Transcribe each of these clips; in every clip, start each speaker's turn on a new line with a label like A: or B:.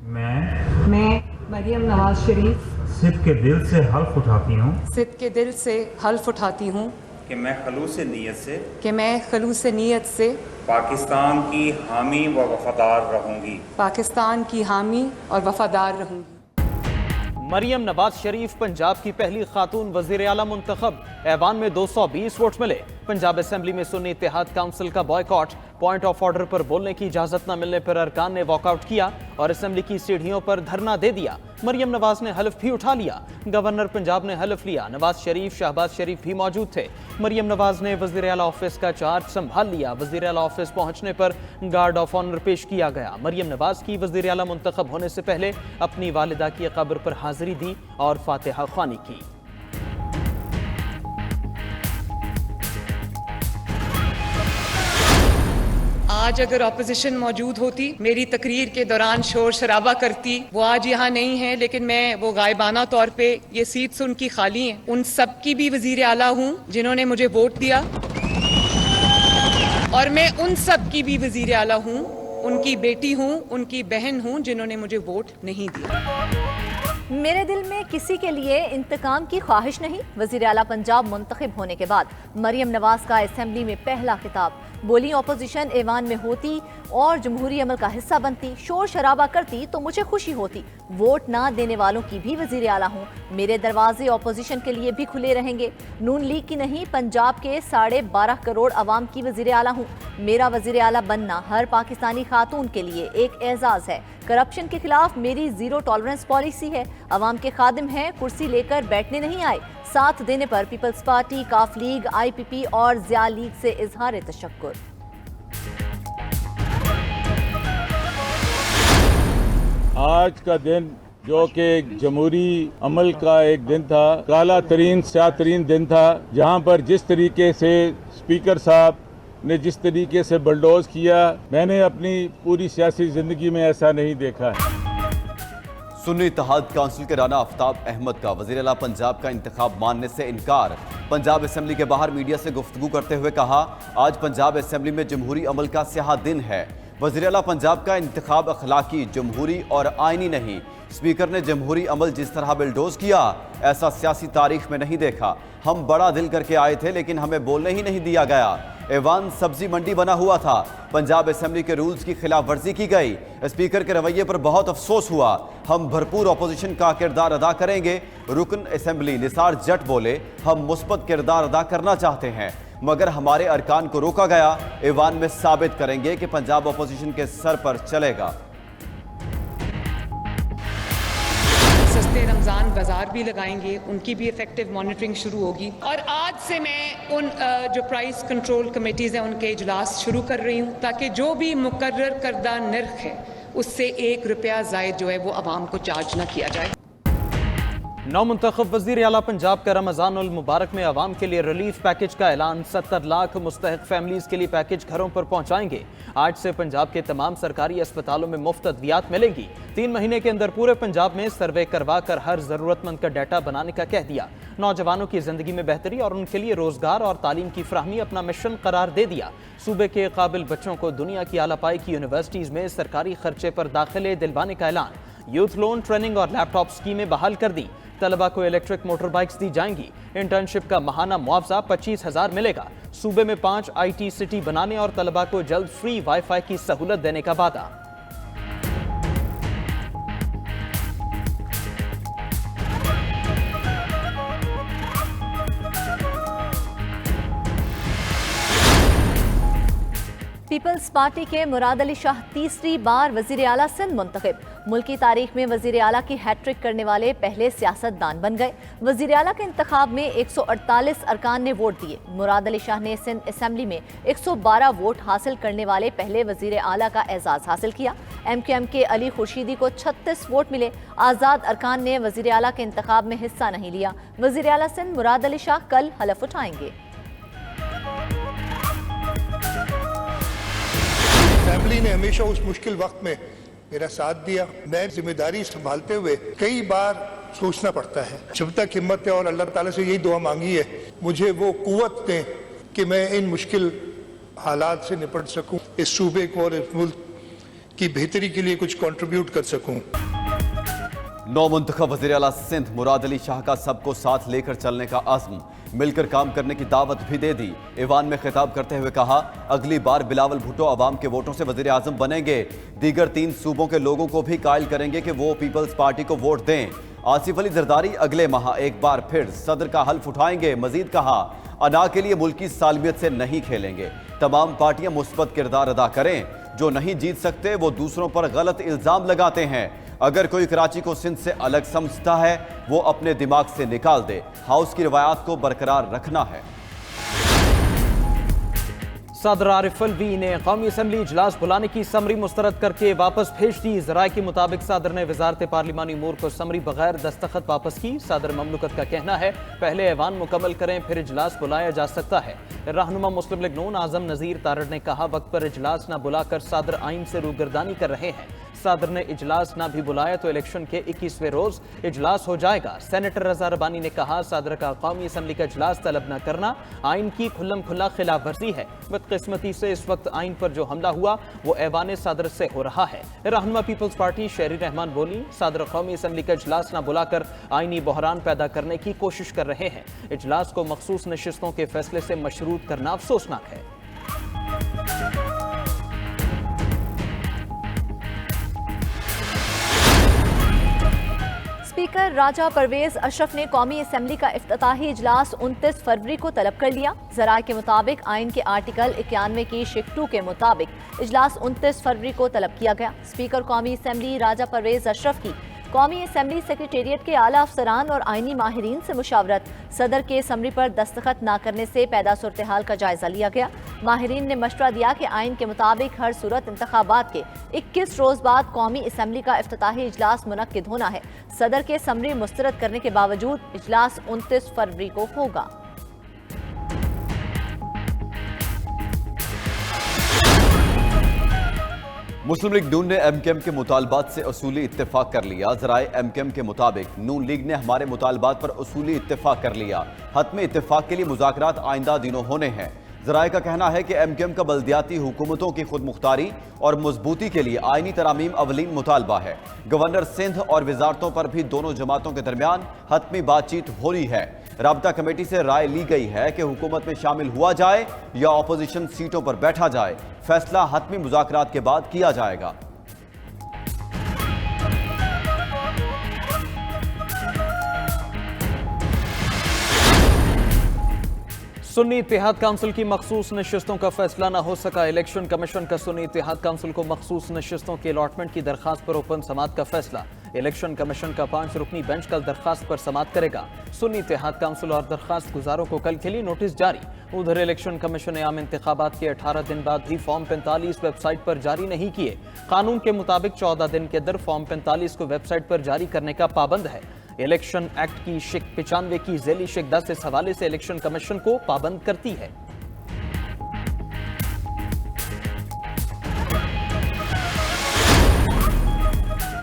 A: मैं मरियम नवाज शरीफ
B: सिद्क़ के दिल से हल्फ उठाती हूँ
A: सिद्क़ के दिल से हल्फ उठाती हूँ
C: कि मैं
A: खलूस नीयत से
C: पाकिस्तान की हामी व वफादार रहूँगी।
A: पाकिस्तान की हामी और वफादार रहूँगी।
D: मरियम नवाज शरीफ पंजाब की पहली खातून वज़ीर आला मुंतखब। ऐवान में 220 वोट मिले। पंजाब असेंबली में सुन्नी इत्तेहाद काउंसिल का बॉयकॉट। पॉइंट ऑफ ऑर्डर पर बोलने की इजाजत न मिलने पर अरकान ने वॉकआउट किया और असेंबली की सीढ़ियों पर धरना दे दिया। मरियम नवाज ने हल्फ भी उठा लिया। गवर्नर पंजाब ने हल्फ लिया। नवाज शरीफ, शहबाज शरीफ भी मौजूद थे। मरियम नवाज ने वज़ीर आला ऑफिस का चार्ज संभाल लिया। वज़ीर आला ऑफिस पहुंचने पर गार्ड ऑफ ऑनर पेश किया गया। मरियम नवाज की वज़ीर आला मुंतखब होने से पहले अपनी वालिदा की कब्र पर हाजिरी दी और फातिहा ख्वानी की।
A: आज अगर अपोजिशन मौजूद होती, मेरी तकरीर के दौरान शोर शराबा करती, वो आज यहाँ नहीं है, लेकिन मैं वो गायबाना तौर पे ये सीट्स उनकी खाली हैं, उन सब की भी वजीर आला हूँ जिन्होंने मुझे वोट दिया, और मैं उन सब की भी वजीर आला हूँ, उनकी बेटी हूँ, उनकी बहन हूँ जिन्होंने मुझे वोट नहीं दिया।
E: मेरे दिल में किसी के लिए इंतकाम की ख्वाहिश नहीं। वज़ीर आला पंजाब मुंतखब होने के बाद मरियम नवाज का असेंबली में पहला खिताब। बोली, अपोजिशन ऐवान में होती और जमहूरी अमल का हिस्सा बनती, शोर शराबा करती तो मुझे खुशी होती। वोट ना देने वालों की भी वज़ीर आला हूँ। मेरे दरवाजे अपोजिशन के लिए भी खुले रहेंगे। नून लीग की नहीं, पंजाब के 12.5 करोड़ अवाम की वज़ीर आला हूँ। मेरा वज़ीर आला बनना हर पाकिस्तानी खातून के लिए एक एजाज़ है। करप्शन के खिलाफ मेरी जीरो टॉलरेंस पॉलिसी है। अवाम के खादिम हैं, कुर्सी लेकर बैठने नहीं आए। साथ देने पर पीपल्स पार्टी, काफ लीग, IPP और ज़िया लीग से इजहार तशक्कुर।
F: आज का दिन जो कि एक जमहूरी अमल का एक दिन था, काला तरीन स्याह तरीन दिन था, जहाँ पर जिस तरीके से स्पीकर साहब ने जिस तरीके से बलडोज किया, मैंने अपनी पूरी सियासी ज़िंदगी में ऐसा नहीं देखा है।
G: सुन्नी इत्तेहाद काउंसिल के राना आफ्ताब अहमद का वज़ीर आला पंजाब का इंतखाब मानने से इनकार। पंजाब असेंबली के बाहर मीडिया से गुफ्तगू करते हुए कहा, आज पंजाब असेंबली में जमहूरी अमल का स्याह दिन है। वज़ीर आला पंजाब का इंतखाब अखलाकी, जमहूरी और आइनी नहीं। स्पीकर ने जमहूरी अमल जिस तरह बिलडोज किया, ऐसा सियासी तारीख में नहीं देखा। हम बड़ा दिल करके आए थे, लेकिन हमें बोलने ही नहीं दिया गया। ऐवान सब्जी मंडी बना हुआ था। पंजाब असेंबली के रूल्स की खिलाफ वर्जी की गई। स्पीकर के रवैये पर बहुत अफसोस हुआ। हम भरपूर अपोजिशन का किरदार अदा करेंगे। रुकन असेंबली निसार जट बोले, हम मुस्बत किरदार अदा करना चाहते हैं, मगर हमारे अरकान को रोका गया। ऐवान में साबित करेंगे कि पंजाब अपोजिशन के सर पर चलेगा।
A: सस्ते रमज़ान बाजार भी लगाएंगे, उनकी भी इफेक्टिव मॉनिटरिंग शुरू होगी। और आज से मैं उन जो प्राइस कंट्रोल कमेटीज़ हैं उनके इजलास शुरू कर रही हूँ, ताकि जो भी मुकर्रर करदा नर्ख है उससे 1 रुपया ज़ायद जो है वो आवाम को चार्ज ना किया जाए।
D: नौमुंतखब वज़ीर आला पंजाब का रमज़ानुल मुबारक में आवाम के लिए रिलीफ पैकेज का ऐलान। 70 लाख मुस्तहिक फैमिलीज़ के लिए पैकेज घरों पर पहुँचाएंगे। आज से पंजाब के तमाम सरकारी अस्पतालों में मुफ्त अद्वियात मिलेंगी। 3 महीने के अंदर पूरे पंजाब में सर्वे करवा कर हर ज़रूरतमंद का डाटा बनाने का कह दिया। नौजवानों की ज़िंदगी में बेहतरी और उनके लिए रोज़गार और तालीम की फ्राहमी अपना मिशन करार दे दिया। सूबे के काबिल बच्चों को दुनिया की आला पाई की यूनिवर्सिटीज़ में सरकारी खर्चे पर दाखिले दिलवाने का ऐलान। यूथ लोन, ट्रेनिंग और लैपटॉप स्कीमें बहाल कर दी। तलबा को इलेक्ट्रिक मोटर बाइक्स दी जाएंगी। इंटर्नशिप का माहाना मुआवजा 25,000 मिलेगा। सूबे में 5 IT सिटी बनाने और तलबा को जल्द फ्री वाईफाई की सहूलत देने का वादा।
E: पीपल्स पार्टी के मुराद अली शाह तीसरी बार वज़ीर आला सिंध मुंतखब। मुल्क की तारीख में वज़ीर आला की हैट्रिक करने वाले पहले सियासतदान बन गए। वज़ीर आला के इंतखाब में 148 अरकान ने वोट दिए। मुराद अली शाह ने सिंध असेंबली में 112 वोट हासिल करने वाले पहले वज़ीर आला का एजाज़ हासिल किया। MQM के अली खुर्शीदी को 36 वोट मिले। आज़ाद अरकान ने वज़ीर आला के इंतखाब में हिस्सा नहीं लिया। वज़ीर आला सिंध मुराद अली शाह कल हलफ उठाएंगे।
H: फैमिली ने हमेशा उस मुश्किल वक्त में मेरा साथ दिया। मैं जिम्मेदारी संभालते हुए कई बार सोचना पड़ता है। जब तक हिम्मत है और अल्लाह ताला से यही दुआ मांगी है, मुझे वो कुव्वत दें कि मैं इन मुश्किल हालात से निपट सकूं, इस सूबे को और इस मुल्क की बेहतरी के लिए कुछ कंट्रीब्यूट कर सकूं।
G: नौ मुंतखब वज़ीर आला सिंध मुराद अली शाह का सबको साथ लेकर चलने का अज़्म, मिलकर काम करने की दावत भी दे दी। ईवान में खिताब करते हुए कहा, अगली बार बिलावल भुट्टो अवाम के वोटों से वज़ीर आज़म बनेंगे। दीगर 3 सूबों के लोगों को भी कायल करेंगे कि वो पीपल्स पार्टी को वोट दें। आसिफ अली जरदारी अगले माह एक बार फिर सदर का हल्फ उठाएंगे। मजीद कहा, अना के लिए मुल्क की सालमियत से नहीं खेलेंगे। तमाम पार्टियां मुस्बत किरदार अदा करें। जो नहीं जीत सकते वो दूसरों पर गलत इल्ज़ाम लगाते हैं। अगर कोई कराची को सिंध से अलग समझता है वो अपने दिमाग से निकाल दे। हाउस की रवायात को बरकरार रखना है।
D: सदर आरिफ अलवी ने कौमी असम्बली इजलास बुलाने की समरी मुस्तरद करके वापस भेज दी। ज़राए के मुताबिक सदर ने वजारत पार्लिमानी उमूर को समरी बगैर दस्तखत वापस की। सदर ममलकत का कहना है पहले ऐवान मुकम्मल करें फिर इजलास बुलाया जा सकता है। रहनुमा मुस्लिम लीग नून आजम नज़ीर तारड़ ने कहा, वक्त पर इजलास न बुलाकर सदर आइन से रूगर्दानी कर रहे हैं। सदर ने इजलास ना भी बुलाया तो इलेक्शन के 21वें रोज इजलास हो जाएगा। सेनेटर रजा रबानी ने कहा, सदर का कौमी असम्बली का इजलास तलब न करना आइन की खुल्लम खुल्ला खिलाफ वर्जी है। बदकिस्मती से इस वक्त आइन पर जो हमला हुआ वो ऐवान सदर से हो रहा है। रहनुमा पीपल्स पार्टी शेरी रहमान बोली, सदर कौमी असम्बली का इजलास न बुलाकर आइनी बहरान पैदा करने की कोशिश कर रहे हैं। इजलास को मखसूस नशिस्तों के फैसले से मशरूत करना अफसोसनाक है।
E: स्पीकर राजा परवेज अशरफ ने कौमी असम्बली का इफ्तिताही इजलास 29 फरवरी को तलब कर लिया। ज़राए के मुताबिक आइन के आर्टिकल 91 की शिक 2 के मुताबिक इजलास 29 फरवरी को तलब किया गया। स्पीकर कौमी असम्बली राजा परवेज अशरफ की कौमी असम्बली सेक्रेटेरिएट के आला अफसरान और आइनी माहिरीन से मुशावरत, सदर के समरी पर दस्तखत न करने से पैदा सूरत हाल का जायजा लिया गया। माहिरीन ने मशवरा दिया कि आइन के मुताबिक हर सूरत इंतखाबात के 21 रोज बाद कौमी असम्बली का इफ्तिताही इजलास मुनक्किद होना है। सदर के समरी मुस्तरद करने के बावजूद इजलास 29 फरवरी को होगा।
G: मुस्लिम लीग नून ने एमकेएम के मुतालबात से उसूली इत्तेफाक कर लिया। ज़राए एमकेएम के मुताबिक नून लीग ने हमारे मुतालबात पर उसूली इत्तेफाक कर लिया। हतमी इत्तेफाक के लिए मुज़ाकरात आइंदा दिनों होने हैं। ज़राए का कहना है कि एमकेएम का बल्दियाती हुकूमतों की खुद मुख्तारी और मजबूती के लिए आइनी तरामीम अवलीन मुतालबा है। गवर्नर सिंध और वजारतों पर भी दोनों जमातों के दरमियान हतमी बातचीत हो रही है। राब्ता कमेटी से राय ली गई है कि हुकूमत में शामिल हुआ जाए या अपोजिशन सीटों पर बैठा जाए। फैसला हतमी मुज़ाकरात के बाद किया जाएगा।
D: सुन्नी इत्तेहाद काउंसिल की मखसूस नशिस्तों का फैसला न हो सका। इलेक्शन कमीशन का सुन्नी इत्तेहाद काउंसिल को मखसूस नशिस्तों की अलॉटमेंट की दरखास्त पर ओपन समात का फैसला। इलेक्शन कमीशन का 5 रुकनी बेंच कल दरखास्त पर समात करेगा। सुन्नी इत्तेहाद काउंसिल और दरखास्त गुजारों को कल के लिए नोटिस जारी। उधर इलेक्शन कमीशन ने आम इंतखाबात के 18 दिन बाद भी फॉर्म 45 वेबसाइट पर जारी नहीं किए। कानून के मुताबिक 14 दिन के अंदर फॉर्म 45 को वेबसाइट पर जारी करने का पाबंद है। इलेक्शन एक्ट की शिक 95 की झैली शिक 10 इस हवाले से इलेक्शन कमीशन को पाबंद करती है।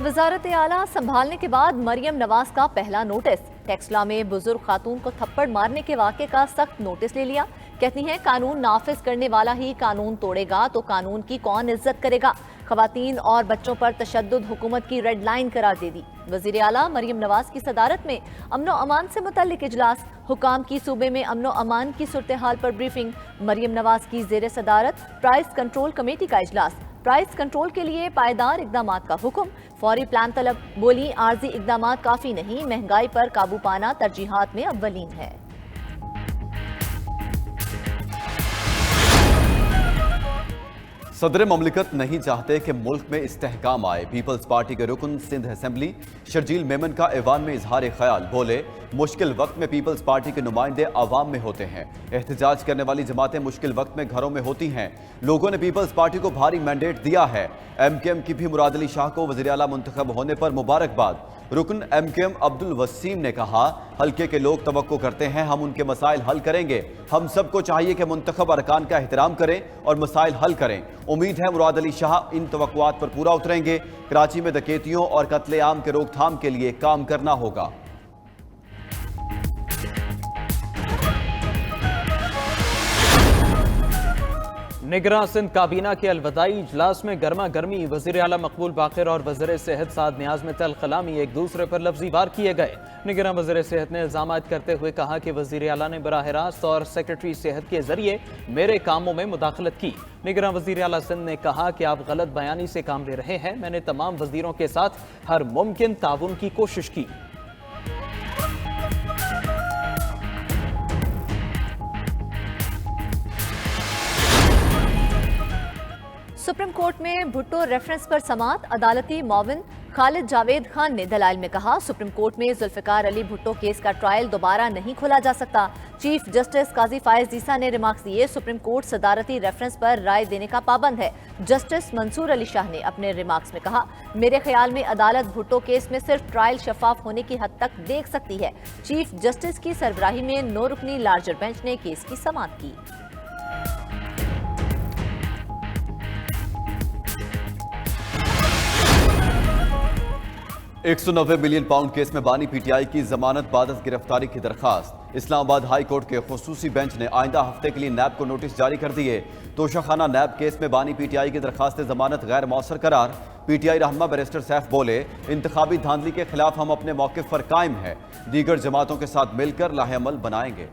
E: वजारत आला संभालने के बाद मरियम नवाज का पहला नोटिस। टेक्सला में बुजुर्ग खातून को थप्पड़ मारने के वाक़े का सख्त नोटिस ले लिया। कहती हैं कानून नाफिज करने वाला ही कानून तोड़ेगा तो कानून की कौन इज्जत करेगा। खवातीन और बच्चों पर तशद्दुद हुकूमत की रेड लाइन करार दे दी। वज़ीर आला मरियम नवाज की सदारत में अमनो अमान से मुतल्लिक इजलास। हुकाम की सूबे में अमनो अमान की सूरत हाल पर ब्रीफिंग। मरियम नवाज की ज़ेर सदारत प्राइस कंट्रोल कमेटी का इजलास। प्राइस कंट्रोल के लिए पायदार इकदामात का हुक्म। फौरी प्लान तलब। बोली आर्जी इकदामात काफ़ी नहीं, महंगाई पर काबू पाना तरजीहात में अव्वलीन है।
G: सदर ममलिकत नहीं चाहते कि मुल्क में इस्तेहकाम आए। पीपल्स पार्टी के रुकन सिंध असेंबली शर्जील मेमन का ऐवान में इजहार ख्याल। बोले, मुश्किल वक्त में पीपल्स पार्टी के नुमाइंदे आवाम में होते हैं। एहतजाज करने वाली जमातें मुश्किल वक्त में घरों में होती हैं। लोगों ने पीपल्स पार्टी को भारी मैंडेट दिया है। एमकेएम की भी मुराद अली शाह को वज़ीर आला मुंतखब होने पर मुबारकबाद। रुकन एमकेएम अब्दुल वसीम ने कहा, हल्के के लोग तवक्को करते हैं हम उनके मसाइल हल करेंगे। हम सबको चाहिए कि मुंतखब अरकान का एहतराम करें और मसाइल हल करें। उम्मीद है मुराद अली शाह इन तवक्कुआत पर पूरा उतरेंगे। कराची में डकैतियों और कत्लेआम के रोकथाम के लिए काम करना होगा।
D: निगरां सिंध काबीना के अलविदाई इजलास में गर्मा गर्मी वज़ीर आला मकबूल बाक़िर और वज़ीर सेहत साद नियाज़ में तल कलामी एक दूसरे पर लफ्जी वार किए गए। निगरां वज़ीर सेहत ने इल्ज़ामात करते हुए कहा कि वज़ीर आला ने बराह रास्त और सेक्रेटरी सेहत के जरिए मेरे कामों में मुदाखलत की। निगरां वज़ीर आला सिंध ने कहा कि आप गलत बयानी से काम ले रहे हैं। मैंने तमाम वज़ीरों के साथ हर मुमकिन ताउन की कोशिश की।
E: सुप्रीम कोर्ट में भुट्टो रेफरेंस पर समाअत। अदालती मुआविन खालिद जावेद खान ने दलाइल में कहा, सुप्रीम कोर्ट में जुल्फ़िकार अली भुट्टो केस का ट्रायल दोबारा नहीं खोला जा सकता। चीफ जस्टिस काजी फायज ईसा ने रिमार्क्स दिए, सुप्रीम कोर्ट सदारती रेफरेंस पर राय देने का पाबंद है। जस्टिस मंसूर अली शाह ने अपने रिमार्क्स में कहा, मेरे ख्याल में अदालत भुट्टो केस में सिर्फ ट्रायल शफाफ होने की हद तक देख सकती है। चीफ जस्टिस की सरबराही में 9 रुकनी लार्जर बेंच ने केस की समाअत की।
G: 190 बिलियन पाउंड केस में बानी पीटीआई की जमानत बादत गिरफ्तारी की दरखास्त। इस्लामाबाद हाई कोर्ट के खुसूसी बेंच ने आइंदा हफ्ते के लिए नैब को नोटिस जारी कर दिए। तोशाखाना नैब केस में बानी पीटीआई की दरखास्त जमानत गैर मौसर करार। पीटीआई रहनुमा बैरिस्टर सैफ बोले, इंतखाबी धांधली के खिलाफ हम अपने मौक़िफ़ पर कायम हैं, दीगर जमातों के साथ मिलकर लाहे अमल बनाएंगे।